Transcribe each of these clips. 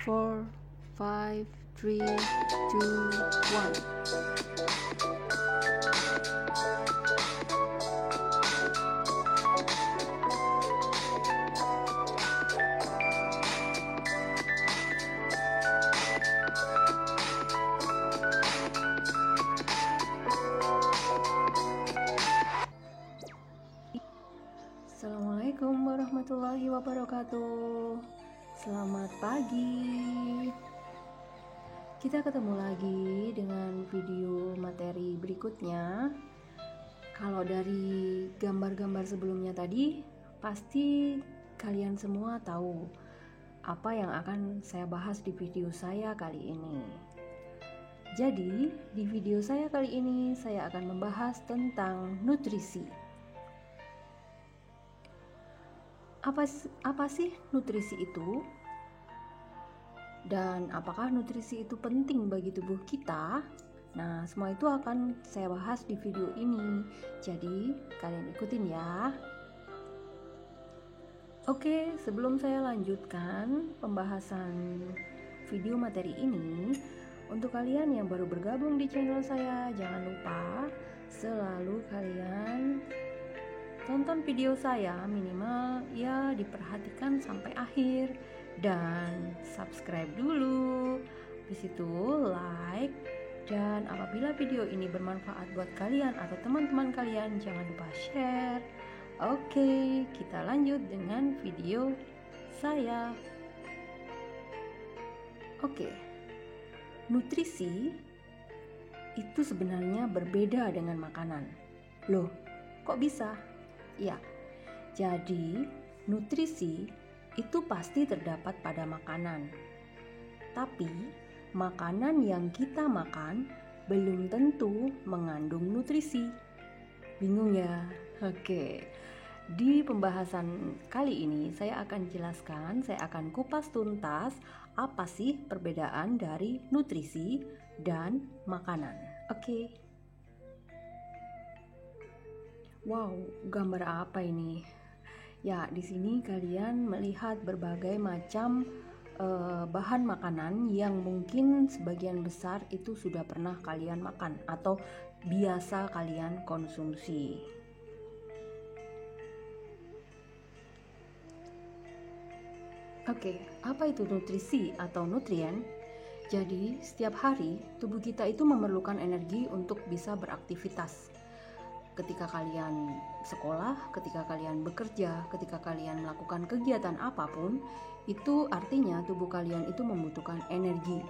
4, 5, 3, 2, 1. Assalamualaikum warahmatullahi wabarakatuh. Selamat pagi. Kita ketemu lagi dengan video materi berikutnya. Kalau dari gambar-gambar sebelumnya tadi, pasti kalian semua tahu apa yang akan saya bahas di video saya kali ini. Jadi, di video saya kali ini saya akan membahas tentang nutrisi. Apa sih nutrisi itu? Dan apakah nutrisi itu penting bagi tubuh kita? Nah, semua itu akan saya bahas di video ini. Jadi, kalian ikutin ya. Oke, sebelum saya lanjutkan pembahasan video materi ini, untuk kalian yang baru bergabung di channel saya, jangan lupa selalu kalian tonton video saya minimal ya diperhatikan sampai akhir dan subscribe dulu. Habis itu like, dan apabila video ini bermanfaat buat kalian atau teman-teman kalian, jangan lupa share. Oke, kita lanjut dengan video saya. Oke, nutrisi itu sebenarnya berbeda dengan makanan. Loh, kok bisa? Ya, jadi nutrisi itu pasti terdapat pada makanan. Tapi makanan yang kita makan belum tentu mengandung nutrisi. Bingung ya? Oke. Di pembahasan kali ini saya akan jelaskan, saya akan kupas tuntas apa sih perbedaan dari nutrisi dan makanan. Oke. Wow, gambar apa ini? Ya, di sini kalian melihat berbagai macam bahan makanan yang mungkin sebagian besar itu sudah pernah kalian makan atau biasa kalian konsumsi. Oke, apa itu nutrisi atau nutrien? Jadi, setiap hari tubuh kita itu memerlukan energi untuk bisa beraktivitas. Ketika kalian sekolah, ketika kalian bekerja, ketika kalian melakukan kegiatan apapun, itu artinya tubuh kalian itu membutuhkan energi.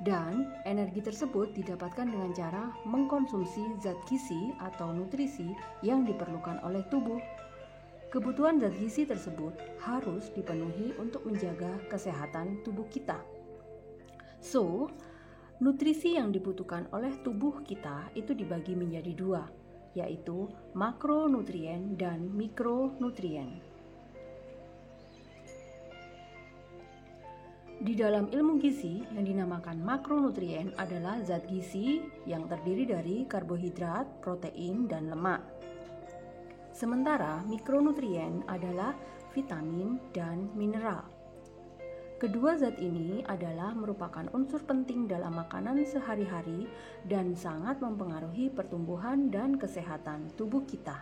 Dan energi tersebut didapatkan dengan cara mengkonsumsi zat gizi atau nutrisi yang diperlukan oleh tubuh. Kebutuhan zat gizi tersebut harus dipenuhi untuk menjaga kesehatan tubuh kita. So, nutrisi yang dibutuhkan oleh tubuh kita itu dibagi menjadi dua, yaitu makronutrien dan mikronutrien. Di dalam ilmu gizi, yang dinamakan makronutrien adalah zat gizi yang terdiri dari karbohidrat, protein, dan lemak. Sementara mikronutrien adalah vitamin dan mineral. Kedua zat ini adalah merupakan unsur penting dalam makanan sehari-hari dan sangat mempengaruhi pertumbuhan dan kesehatan tubuh kita.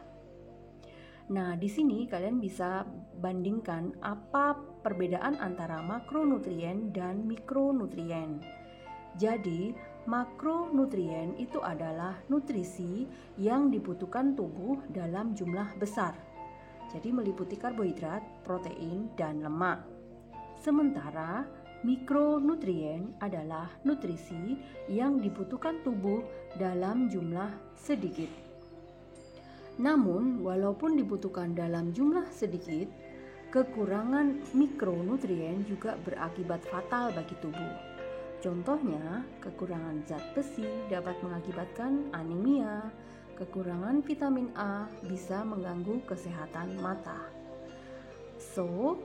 Nah, di sini kalian bisa bandingkan apa perbedaan antara makronutrien dan mikronutrien. Jadi, makronutrien itu adalah nutrisi yang dibutuhkan tubuh dalam jumlah besar. Jadi meliputi karbohidrat, protein, dan lemak. Sementara mikronutrien adalah nutrisi yang dibutuhkan tubuh dalam jumlah sedikit. Namun, walaupun dibutuhkan dalam jumlah sedikit, kekurangan mikronutrien juga berakibat fatal bagi tubuh. Contohnya, kekurangan zat besi dapat mengakibatkan anemia, kekurangan vitamin A bisa mengganggu kesehatan mata. So,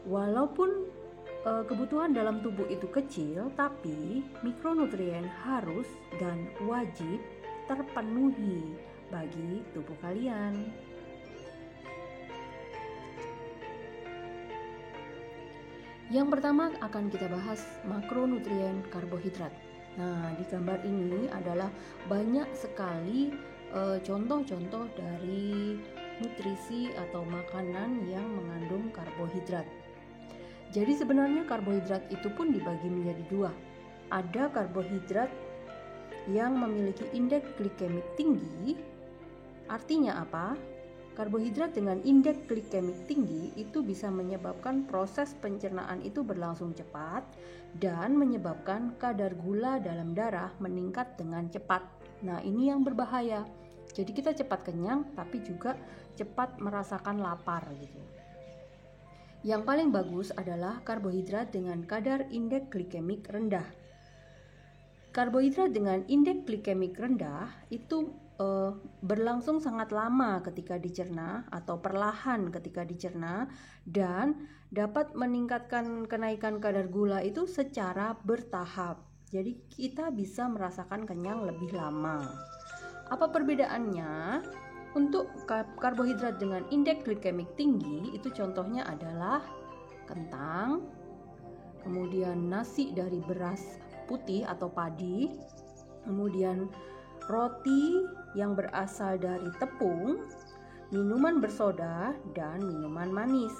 walaupun kebutuhan dalam tubuh itu kecil, tapi mikronutrien harus dan wajib terpenuhi bagi tubuh kalian. Yang pertama akan kita bahas makronutrien karbohidrat. Nah, di gambar ini adalah banyak sekali contoh-contoh dari nutrisi atau makanan yang mengandung karbohidrat. Jadi sebenarnya karbohidrat itu pun dibagi menjadi dua. Ada karbohidrat yang memiliki indeks glikemik tinggi. Artinya apa? Karbohidrat dengan indeks glikemik tinggi itu bisa menyebabkan proses pencernaan itu berlangsung cepat dan menyebabkan kadar gula dalam darah meningkat dengan cepat. Nah, ini yang berbahaya. Jadi kita cepat kenyang tapi juga cepat merasakan lapar gitu. Yang paling bagus adalah karbohidrat dengan kadar indeks glikemik rendah. Karbohidrat dengan indeks glikemik rendah itu berlangsung sangat lama ketika dicerna atau perlahan ketika dicerna dan dapat meningkatkan kenaikan kadar gula itu secara bertahap. Jadi kita bisa merasakan kenyang lebih lama. Apa perbedaannya? Untuk karbohidrat dengan indeks glikemik tinggi itu contohnya adalah kentang, kemudian nasi dari beras putih atau padi, kemudian roti yang berasal dari tepung, minuman bersoda, dan minuman manis.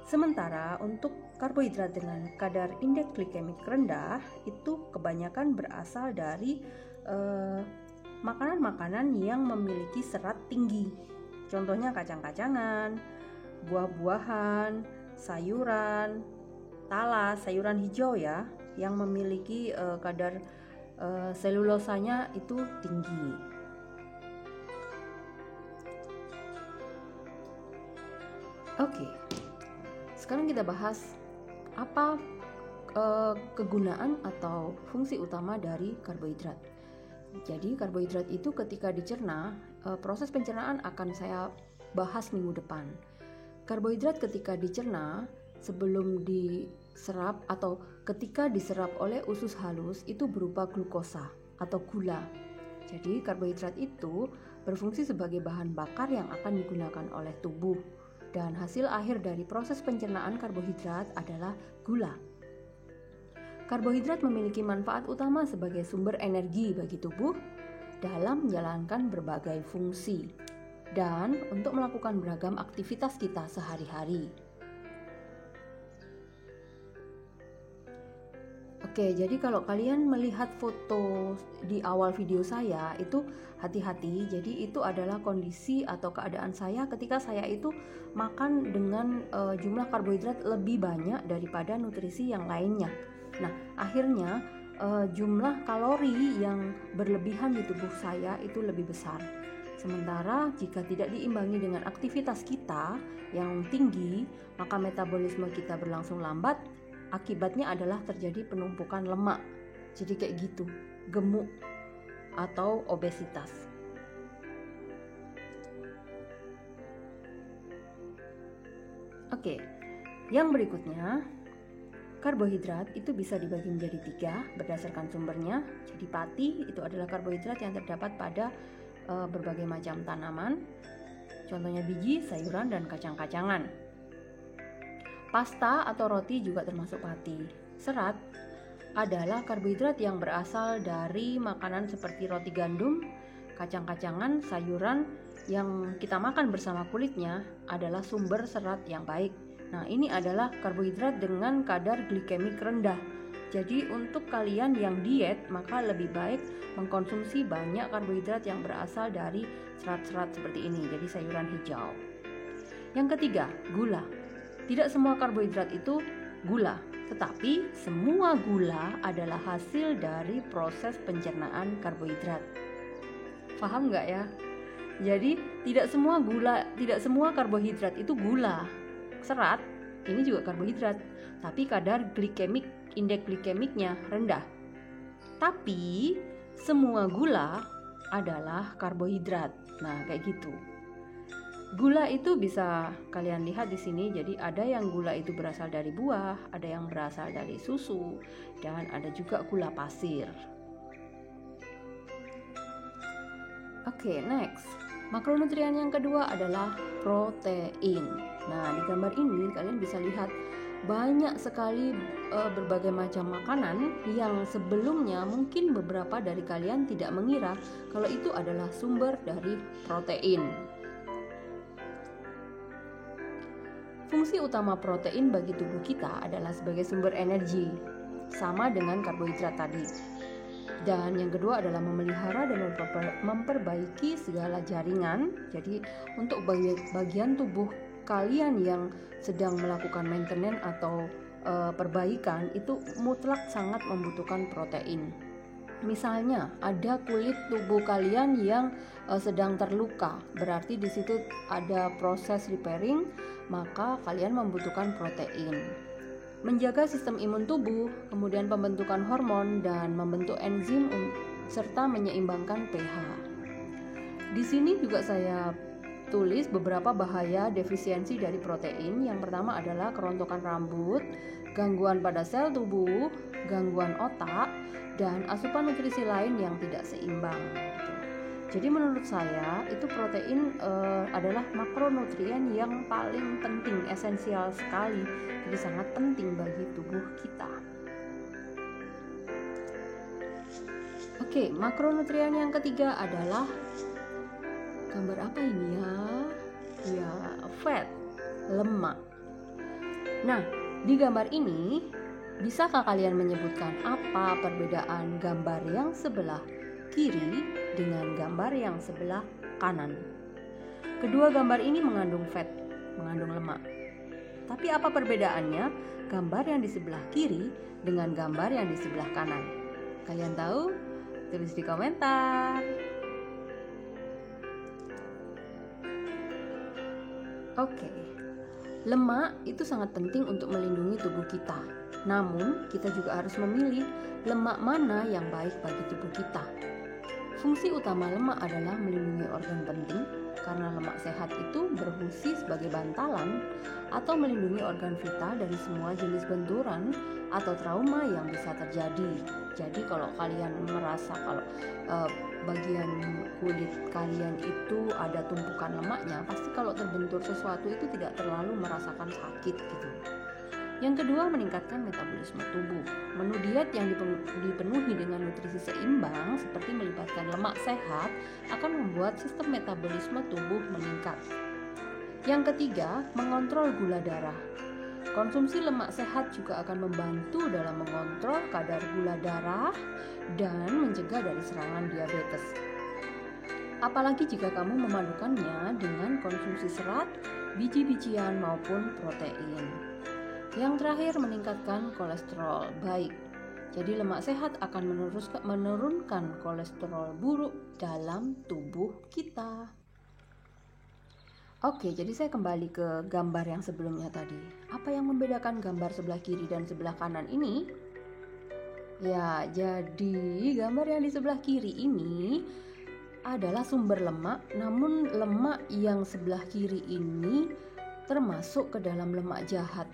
Sementara untuk karbohidrat dengan kadar indeks glikemik rendah itu kebanyakan berasal dari makanan-makanan yang memiliki serat tinggi. Contohnya kacang-kacangan, buah-buahan, sayuran, talas, sayuran hijau ya, yang memiliki kadar selulosanya itu tinggi. Oke, sekarang kita bahas apa kegunaan atau fungsi utama dari karbohidrat. Jadi karbohidrat itu ketika dicerna, proses pencernaan akan saya bahas minggu depan. Karbohidrat ketika dicerna sebelum diserap atau ketika diserap oleh usus halus itu berupa glukosa atau gula. Jadi karbohidrat itu berfungsi sebagai bahan bakar yang akan digunakan oleh tubuh dan hasil akhir dari proses pencernaan karbohidrat adalah gula. Karbohidrat memiliki manfaat utama sebagai sumber energi bagi tubuh dalam menjalankan berbagai fungsi dan untuk melakukan beragam aktivitas kita sehari-hari. Oke, jadi kalau kalian melihat foto di awal video saya itu hati-hati. Jadi itu adalah kondisi atau keadaan saya ketika saya itu makan dengan jumlah karbohidrat lebih banyak daripada nutrisi yang lainnya. Nah, akhirnya jumlah kalori yang berlebihan di tubuh saya itu lebih besar. Sementara jika tidak diimbangi dengan aktivitas kita yang tinggi, maka metabolisme kita berlangsung lambat. Akibatnya adalah terjadi penumpukan lemak. Jadi kayak gitu, gemuk atau obesitas. Oke, yang berikutnya, karbohidrat itu bisa dibagi menjadi 3 berdasarkan sumbernya. Jadi pati itu adalah karbohidrat yang terdapat pada berbagai macam tanaman. Contohnya biji, sayuran, dan kacang-kacangan. Pasta atau roti juga termasuk pati. Serat adalah karbohidrat yang berasal dari makanan seperti roti gandum, kacang-kacangan, sayuran yang kita makan bersama kulitnya adalah sumber serat yang baik. Nah, ini adalah karbohidrat dengan kadar glikemik rendah. Jadi untuk kalian yang diet, maka lebih baik mengkonsumsi banyak karbohidrat yang berasal dari serat-serat seperti ini. Jadi sayuran hijau. Yang ketiga, gula. Tidak semua karbohidrat itu gula, tetapi semua gula adalah hasil dari proses pencernaan karbohidrat. Paham nggak ya? Jadi tidak semua karbohidrat itu gula. Serat ini juga karbohidrat, tapi kadar indeks glikemiknya rendah. Tapi semua gula adalah karbohidrat. Nah, kayak gitu. Gula itu bisa kalian lihat di sini. Jadi ada yang gula itu berasal dari buah, ada yang berasal dari susu, dan ada juga gula pasir. Oke, next. Makronutrien yang kedua adalah protein. Nah, di gambar ini kalian bisa lihat banyak sekali berbagai macam makanan yang sebelumnya mungkin beberapa dari kalian tidak mengira kalau itu adalah sumber dari protein. Fungsi utama protein bagi tubuh kita adalah sebagai sumber energi, sama dengan karbohidrat tadi. Dan yang kedua adalah memelihara dan memperbaiki segala jaringan. Jadi untuk bagian tubuh kalian yang sedang melakukan maintenance atau perbaikan itu mutlak sangat membutuhkan protein. Misalnya ada kulit tubuh kalian yang sedang terluka, berarti di situ ada proses repairing, maka kalian membutuhkan protein. Menjaga sistem imun tubuh, kemudian pembentukan hormon dan membentuk enzim serta menyeimbangkan pH. Di sini juga saya tulis beberapa bahaya defisiensi dari protein. Yang pertama adalah kerontokan rambut, gangguan pada sel tubuh, gangguan otak, dan asupan nutrisi lain yang tidak seimbang. Jadi menurut saya itu protein adalah makronutrien yang paling penting, esensial sekali, jadi sangat penting bagi tubuh kita. Oke, makronutrien yang ketiga adalah gambar apa ini ya? Ya, fat, lemak. Nah, di gambar ini bisakah kalian menyebutkan apa perbedaan gambar yang sebelah kiri dengan gambar yang sebelah kanan? Kedua gambar ini mengandung fat, mengandung lemak. Tapi apa perbedaannya gambar yang di sebelah kiri dengan gambar yang di sebelah kanan? Kalian tahu? Tulis di komentar. Oke. Lemak itu sangat penting untuk melindungi tubuh kita. Namun, kita juga harus memilih lemak mana yang baik bagi tubuh kita. Fungsi utama lemak adalah melindungi organ penting, karena lemak sehat itu berfungsi sebagai bantalan atau melindungi organ vital dari semua jenis benturan atau trauma yang bisa terjadi. Jadi kalau kalian merasa kalau bagian kulit kalian itu ada tumpukan lemaknya, pasti kalau terbentur sesuatu itu tidak terlalu merasakan sakit gitu. Yang kedua, meningkatkan metabolisme tubuh. Menu diet yang dipenuhi dengan nutrisi seimbang seperti melibatkan lemak sehat akan membuat sistem metabolisme tubuh meningkat. Yang ketiga, mengontrol gula darah. Konsumsi lemak sehat juga akan membantu dalam mengontrol kadar gula darah dan mencegah dari serangan diabetes. Apalagi jika kamu memadukannya dengan konsumsi serat, biji-bijian maupun protein. Yang terakhir, meningkatkan kolesterol baik. Jadi lemak sehat akan menurunkan kolesterol buruk dalam tubuh kita. Oke, jadi saya kembali ke gambar yang sebelumnya tadi. Apa yang membedakan gambar sebelah kiri dan sebelah kanan ini? Ya, jadi gambar yang di sebelah kiri ini adalah sumber lemak, namun lemak yang sebelah kiri ini termasuk ke dalam lemak jahat.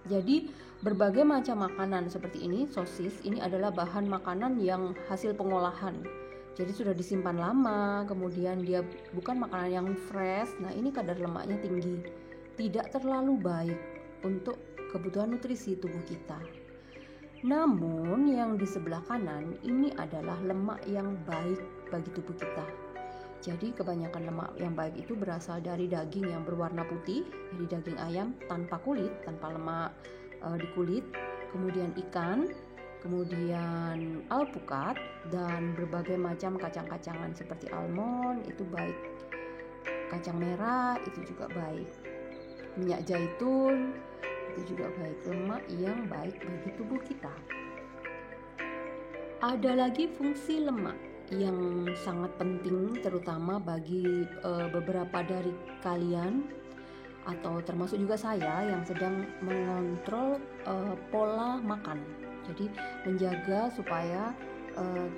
Jadi berbagai macam makanan seperti ini, sosis, ini adalah bahan makanan yang hasil pengolahan. Jadi sudah disimpan lama, kemudian dia bukan makanan yang fresh. Nah, ini kadar lemaknya tinggi. Tidak terlalu baik untuk kebutuhan nutrisi tubuh kita. Namun yang di sebelah kanan ini adalah lemak yang baik bagi tubuh kita. Jadi kebanyakan lemak yang baik itu berasal dari daging yang berwarna putih, jadi daging ayam tanpa kulit, tanpa lemak di kulit, kemudian ikan, kemudian alpukat, dan berbagai macam kacang-kacangan seperti almond itu baik, kacang merah itu juga baik, minyak zaitun itu juga baik, lemak yang baik bagi tubuh kita. Ada lagi fungsi lemak yang sangat penting terutama bagi beberapa dari kalian atau termasuk juga saya yang sedang mengontrol pola makan. Jadi menjaga supaya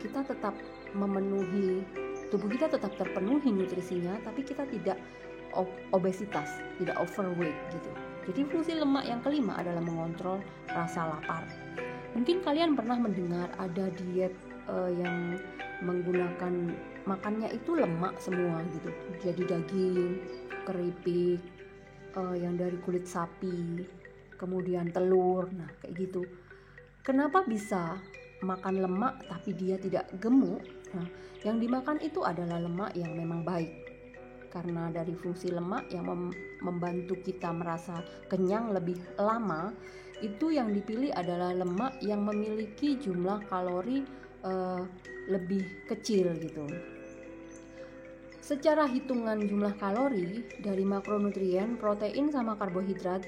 kita tetap memenuhi, tubuh kita tetap terpenuhi nutrisinya, tapi kita tidak obesitas, tidak overweight gitu. Jadi fungsi lemak yang kelima adalah mengontrol rasa lapar. Mungkin kalian pernah mendengar ada diet yang menggunakan makannya itu lemak semua gitu. Jadi daging, keripik, yang dari kulit sapi, kemudian telur. Nah, kayak gitu. Kenapa bisa makan lemak tapi dia tidak gemuk? Nah, yang dimakan itu adalah lemak yang memang baik. Karena dari fungsi lemak yang membantu kita merasa kenyang lebih lama, itu yang dipilih adalah lemak yang memiliki jumlah kalori lebih kecil gitu. Secara hitungan jumlah kalori dari makronutrien, protein sama karbohidrat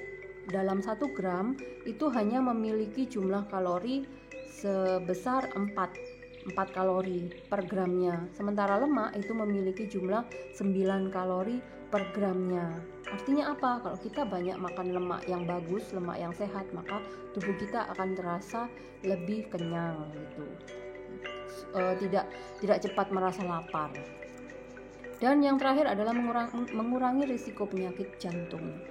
dalam 1 gram itu hanya memiliki jumlah kalori sebesar 4 kalori per gramnya. Sementara lemak itu memiliki jumlah 9 kalori per gramnya. Artinya apa? Kalau kita banyak makan lemak yang bagus, lemak yang sehat, maka tubuh kita akan terasa lebih kenyang gitu. Tidak cepat merasa lapar. Dan yang terakhir adalah mengurangi risiko penyakit jantung.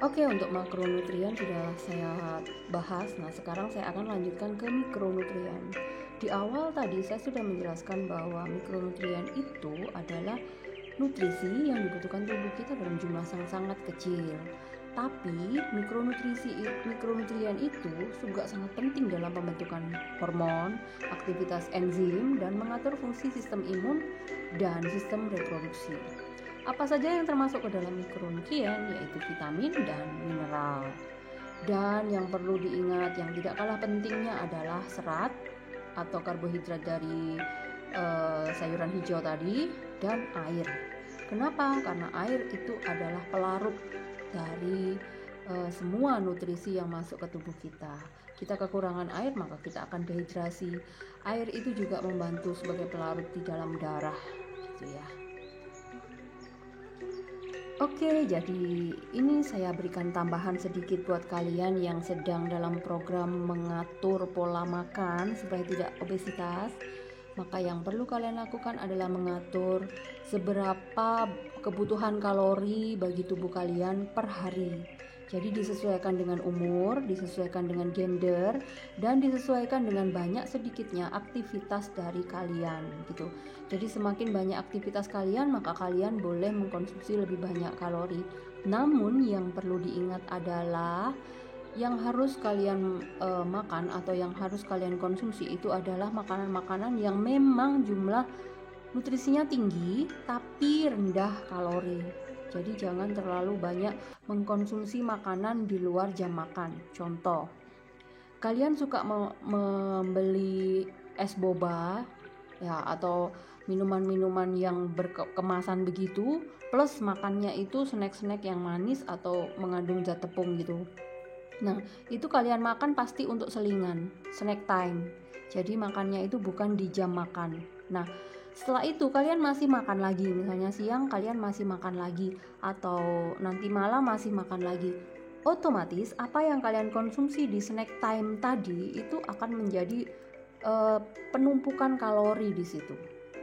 Oke, untuk makronutrien sudah saya bahas. Nah, sekarang saya akan lanjutkan ke mikronutrien. Di awal tadi saya sudah menjelaskan bahwa mikronutrien itu adalah nutrisi yang dibutuhkan tubuh kita dalam jumlah sangat kecil. Tapi mikronutrien itu juga sangat penting dalam pembentukan hormon, aktivitas enzim, dan mengatur fungsi sistem imun dan sistem reproduksi. Apa saja yang termasuk ke dalam mikronutrien, yaitu vitamin dan mineral. Dan yang perlu diingat, yang tidak kalah pentingnya adalah serat atau karbohidrat dari sayuran hijau tadi, dan air. Kenapa? Karena air itu adalah pelarut dari semua nutrisi yang masuk ke tubuh kita. Kita kekurangan air, maka kita akan dehidrasi. Air itu juga membantu sebagai pelarut di dalam darah, gitu ya. Oke, jadi ini saya berikan tambahan sedikit buat kalian yang sedang dalam program mengatur pola makan supaya tidak obesitas. Maka yang perlu kalian lakukan adalah mengatur seberapa kebutuhan kalori bagi tubuh kalian per hari. Jadi disesuaikan dengan umur, disesuaikan dengan gender, dan disesuaikan dengan banyak sedikitnya aktivitas dari kalian gitu. Jadi semakin banyak aktivitas kalian, maka kalian boleh mengkonsumsi lebih banyak kalori. Namun yang perlu diingat adalah yang harus kalian makan atau yang harus kalian konsumsi itu adalah makanan-makanan yang memang jumlah nutrisinya tinggi tapi rendah kalori. Jadi jangan terlalu banyak mengkonsumsi makanan di luar jam makan. Contoh, kalian suka membeli es boba ya, atau minuman-minuman yang berkemasan begitu, plus makannya itu snack-snack yang manis atau mengandung zat tepung gitu. Nah, itu kalian makan pasti untuk selingan, snack time. Jadi makannya itu bukan di jam makan. Nah, setelah itu kalian masih makan lagi, misalnya siang kalian masih makan lagi, atau nanti malam masih makan lagi. Otomatis apa yang kalian konsumsi di snack time tadi itu akan menjadi penumpukan kalori di situ.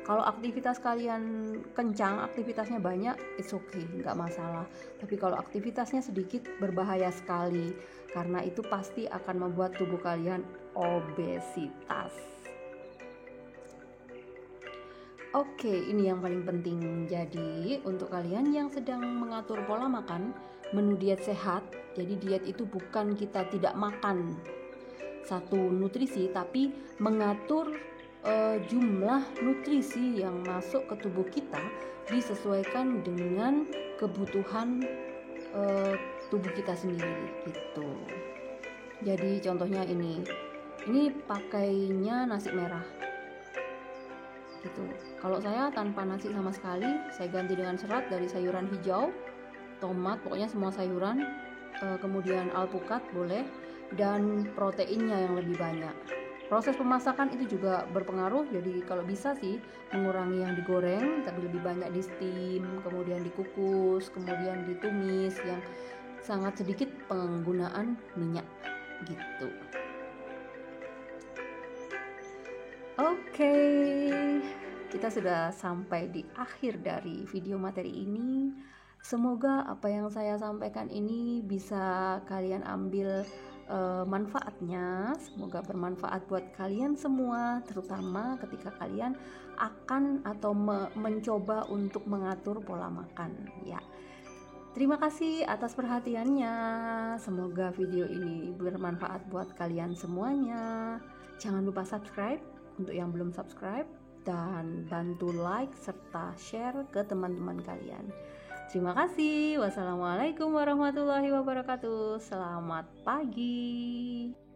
Kalau aktivitas kalian kencang, aktivitasnya banyak, it's okay, nggak masalah. Tapi kalau aktivitasnya sedikit, berbahaya sekali. Karena itu pasti akan membuat tubuh kalian obesitas. Oke, ini yang paling penting. Jadi, untuk kalian yang sedang mengatur pola makan, menu diet sehat. Jadi diet itu bukan kita tidak makan satu nutrisi, tapi mengatur jumlah nutrisi yang masuk ke tubuh kita disesuaikan dengan kebutuhan tubuh kita sendiri gitu. Jadi contohnya ini pakainya nasi merah gitu. Kalau saya tanpa nasi sama sekali, saya ganti dengan serat dari sayuran hijau, tomat, pokoknya semua sayuran, kemudian alpukat boleh, dan proteinnya yang lebih banyak. Proses pemasakan itu juga berpengaruh, jadi kalau bisa sih mengurangi yang digoreng, tapi lebih banyak di steam, kemudian dikukus, kemudian ditumis, yang sangat sedikit penggunaan minyak gitu. Oke, kita sudah sampai di akhir dari video materi ini. Semoga apa yang saya sampaikan ini bisa kalian ambil manfaatnya. Semoga bermanfaat buat kalian semua, terutama ketika kalian akan atau mencoba untuk mengatur pola makan ya. Terima kasih atas perhatiannya. Semoga video ini bermanfaat buat kalian semuanya. Jangan lupa subscribe untuk yang belum subscribe, dan bantu like serta share ke teman-teman kalian. Terima kasih. Wassalamualaikum warahmatullahi wabarakatuh. Selamat pagi.